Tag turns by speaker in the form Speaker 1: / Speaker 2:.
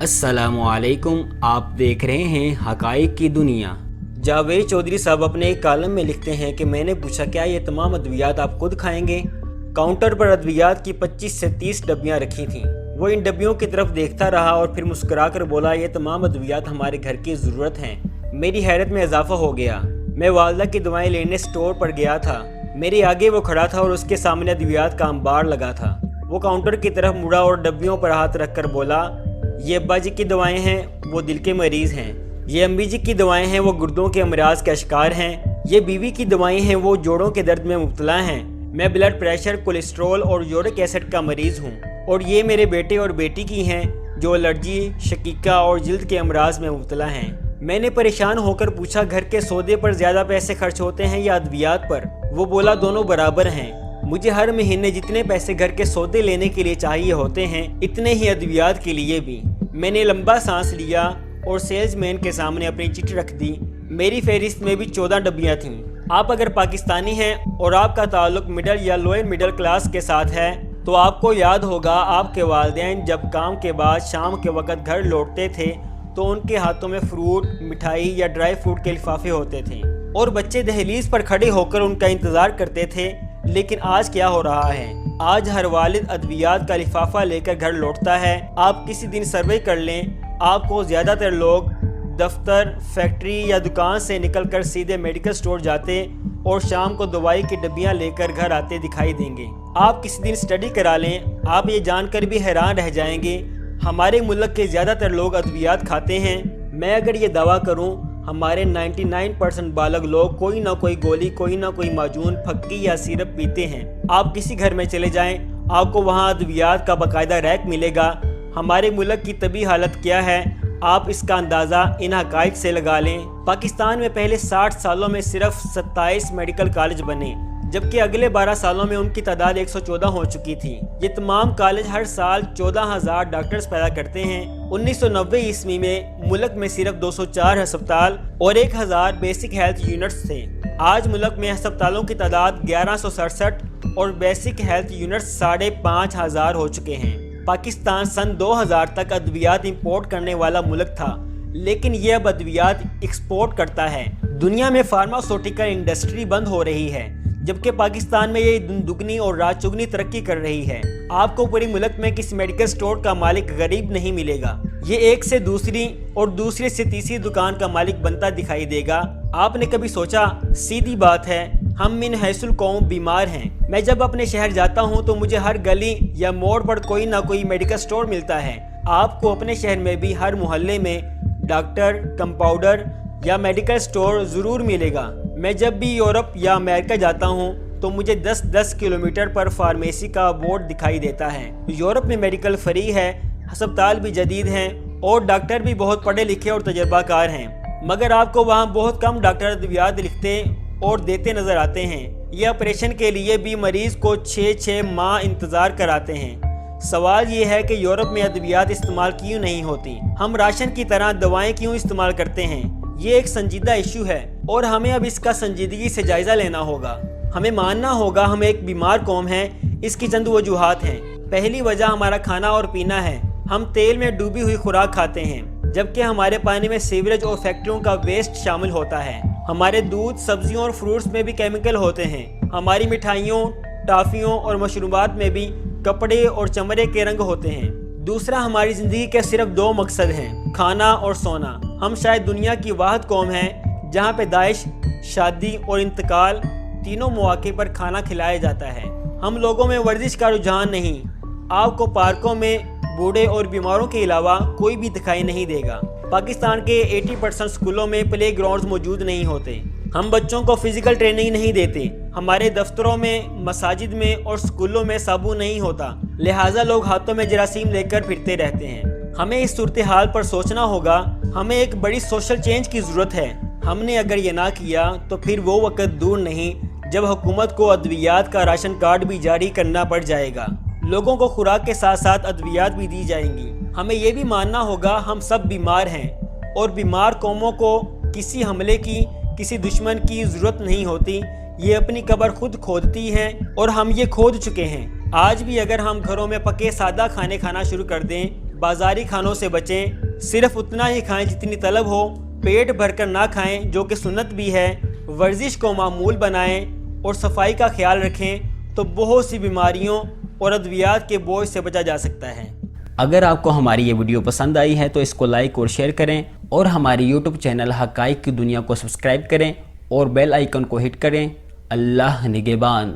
Speaker 1: अस्सलामुअलैकुम। आप देख रहे हैं हकाइक की दुनिया। जावेद चौधरी साहब अपने एक कॉलम में लिखते हैं कि मैंने पूछा क्या ये तमाम अद्वियात आप खुद खाएंगे। काउंटर पर अद्वियात की 25 से 30 डब्बियाँ रखी थीं। वो इन डब्बियों की तरफ देखता रहा और फिर मुस्कुराकर बोला, ये तमाम अद्वियात हमारे घर की ज़रूरत हैं। मेरी हैरत में इजाफा हो गया। मैं वालदा की दवाएं लेने स्टोर पर गया था। मेरे आगे वो खड़ा था और उसके सामने अद्वियात का अंबार लगा था। वो काउंटर की तरफ मुड़ा और डब्बियों पर हाथ रखकर बोला, ये अब्बा जी की दवाएं हैं, वो दिल के मरीज़ हैं। ये अम्मी जी की दवाएं हैं, वो गुर्दों के अमराज का शिकार हैं। ये बीवी की दवाएं हैं, वो जोड़ों के दर्द में मुब्तला हैं। मैं ब्लड प्रेशर, कोलेस्ट्रॉल और यूरिक एसिड का मरीज़ हूँ। और ये मेरे बेटे और बेटी की हैं जो एलर्जी, शकीका और जिल्द के अमराज में मुब्तला हैं। मैंने परेशान होकर पूछा, घर के सौदे पर ज़्यादा पैसे खर्च होते हैं या अद्वियात पर? वो बोला, दोनों बराबर हैं। मुझे हर महीने जितने पैसे घर के सौदे लेने के लिए चाहिए होते हैं, इतने ही अद्वियात के लिए भी। मैंने लंबा सांस लिया और सेल्समैन के सामने अपनी चिट्ठी रख दी। मेरी फहरिस्त में भी 14 डब्बियाँ थीं। आप अगर पाकिस्तानी हैं और आपका ताल्लुक मिडिल या लोअर मिडिल क्लास के साथ है तो आपको याद होगा आपके वालिदैन जब काम के बाद शाम के वक़्त घर लौटते थे तो उनके हाथों में फ्रूट, मिठाई या ड्राई फ्रूट के लिफाफे होते थे और बच्चे दहलीज पर खड़े होकर उनका इंतज़ार करते थे। लेकिन आज क्या हो रहा है? आज हर वालिद अद्वियात का लिफाफा लेकर घर लौटता है। आप किसी दिन सर्वे कर लें, आपको ज़्यादातर लोग दफ्तर, फैक्ट्री या दुकान से निकलकर सीधे मेडिकल स्टोर जाते और शाम को दवाई की डब्बियां लेकर घर आते दिखाई देंगे। आप किसी दिन स्टडी करा लें, आप ये जानकर भी हैरान रह जाएंगे हमारे मुल्क के ज़्यादातर लोग अद्वियात खाते हैं। मैं अगर ये दावा करूँ, हमारे 99% बालग लोग कोई ना कोई गोली, कोई ना कोई माजून, फक्की या सिरप पीते हैं। आप किसी घर में चले जाएं, आपको वहाँ अद्वियात का बाकायदा रैक मिलेगा। हमारे मुल्क की तबी हालत क्या है, आप इसका अंदाज़ा इन हकाइक से लगा लें। पाकिस्तान में पहले 60 सालों में सिर्फ 27 मेडिकल कॉलेज बने, जबकि अगले 12 सालों में उनकी तादाद 114 हो चुकी थी। ये तमाम कॉलेज हर साल 14,000 डॉक्टर्स पैदा करते हैं। 1990 ईस्वी में मुल्क में सिर्फ 204 अस्पताल और 1000 बेसिक हेल्थ यूनिट्स थे। आज मुल्क में अस्पतालों की तादाद 1167 और बेसिक हेल्थ यूनिट्स 5,500 हो चुके हैं। पाकिस्तान सन 2000 तक अद्वियात इंपोर्ट करने वाला मुल्क था, लेकिन ये अब अद्वियात एक्सपोर्ट करता है। दुनिया में फार्मास्यूटिकल इंडस्ट्री बंद हो रही है, जबकि पाकिस्तान में ये दुगनी और रात चुगनी तरक्की कर रही है। आपको पूरी मुल्क में किसी मेडिकल स्टोर का मालिक गरीब नहीं मिलेगा। ये एक से दूसरी और दूसरे से तीसरी दुकान का मालिक बनता दिखाई देगा। आपने कभी सोचा? सीधी बात है, हम मिन हैसुल कौम बीमार हैं। मैं जब अपने शहर जाता हूँ तो मुझे हर गली या मोड़ पर कोई ना कोई मेडिकल स्टोर मिलता है। आपको अपने शहर में भी हर मोहल्ले में डॉक्टर, कंपाउंडर या मेडिकल स्टोर ज़रूर मिलेगा। मैं जब भी यूरोप या अमेरिका जाता हूँ तो मुझे 10-10 किलोमीटर पर फार्मेसी का बोर्ड दिखाई देता है। यूरोप में मेडिकल फ्री है, अस्पताल भी जदीद हैं और डॉक्टर भी बहुत पढ़े लिखे और तजर्बाकार हैं। मगर आपको वहाँ बहुत कम डॉक्टर अद्वियात लिखते और देते नज़र आते हैं। ये ऑपरेशन के लिए भी मरीज़ को 6-6 माह इंतज़ार कराते हैं। सवाल ये है कि यूरोप में अद्वियात इस्तेमाल क्यों नहीं होती? हम राशन की तरह दवाएं क्यों इस्तेमाल करते हैं? ये एक संजीदा इशू है और हमें अब इसका संजीदगी से जायज़ा लेना होगा। हमें मानना होगा हम एक बीमार कौम हैं। इसकी चंद वजूहात हैं। पहली वजह हमारा खाना और पीना है। हम तेल में डूबी हुई खुराक खाते हैं, जबकि हमारे पानी में सीवरेज और फैक्ट्रियों का वेस्ट शामिल होता है। हमारे दूध, सब्जियों और फ्रूट्स में भी केमिकल होते हैं। हमारी मिठाइयों, टॉफ़ियों और मशरूबात में भी कपड़े और चमड़े के रंग होते हैं। दूसरा, हमारी ज़िंदगी के सिर्फ 2 मकसद हैं, खाना और सोना। हम शायद दुनिया की वाहिद कौम हैं जहाँ पे दाइश, शादी और इंतकाल तीनों मौके पर खाना खिलाया जाता है। हम लोगों में वर्जिश का रुझान नहीं। आपको पार्कों में बूढ़े और बीमारों के अलावा कोई भी दिखाई नहीं देगा। पाकिस्तान के 80% स्कूलों में प्ले ग्राउंड्स मौजूद नहीं होते। हम बच्चों को फिजिकल ट्रेनिंग नहीं देते। हमारे दफ्तरों में, मसाजिद में और स्कूलों में साबुन नहीं होता, लिहाजा लोग हाथों में जरासीम लेकर फिरते रहते हैं। हमें इस सूरत हाल पर सोचना होगा। हमें एक बड़ी सोशल चेंज की ज़रूरत है। हमने अगर ये ना किया तो फिर वो वक्त दूर नहीं जब हुकूमत को अद्वियात का राशन कार्ड भी जारी करना पड़ जाएगा। लोगों को खुराक के साथ साथ अद्वियात भी दी जाएंगी। हमें ये भी मानना होगा हम सब बीमार हैं और बीमार कौमों को किसी हमले की, किसी दुश्मन की ज़रूरत नहीं होती। ये अपनी कब्र खुद खोदती हैं और हम ये खोद चुके हैं। आज भी अगर हम घरों में पके सादा खाने खाना शुरू कर दें, بازاری کھانوں سے بچیں، صرف اتنا ہی کھائیں جتنی طلب ہو، پیٹ بھر کر نہ کھائیں جو کہ سنت بھی ہے، ورزش کو معمول بنائیں اور صفائی کا خیال رکھیں تو بہت سی بیماریوں اور ادویات کے بوجھ سے بچا جا سکتا ہے۔ اگر آپ کو ہماری یہ ویڈیو پسند آئی ہے تو اس کو لائک اور شیئر کریں اور ہماری یوٹیوب چینل حقائق کی دنیا کو سبسکرائب کریں اور بیل آئیکن کو ہٹ کریں۔ اللہ نگہبان۔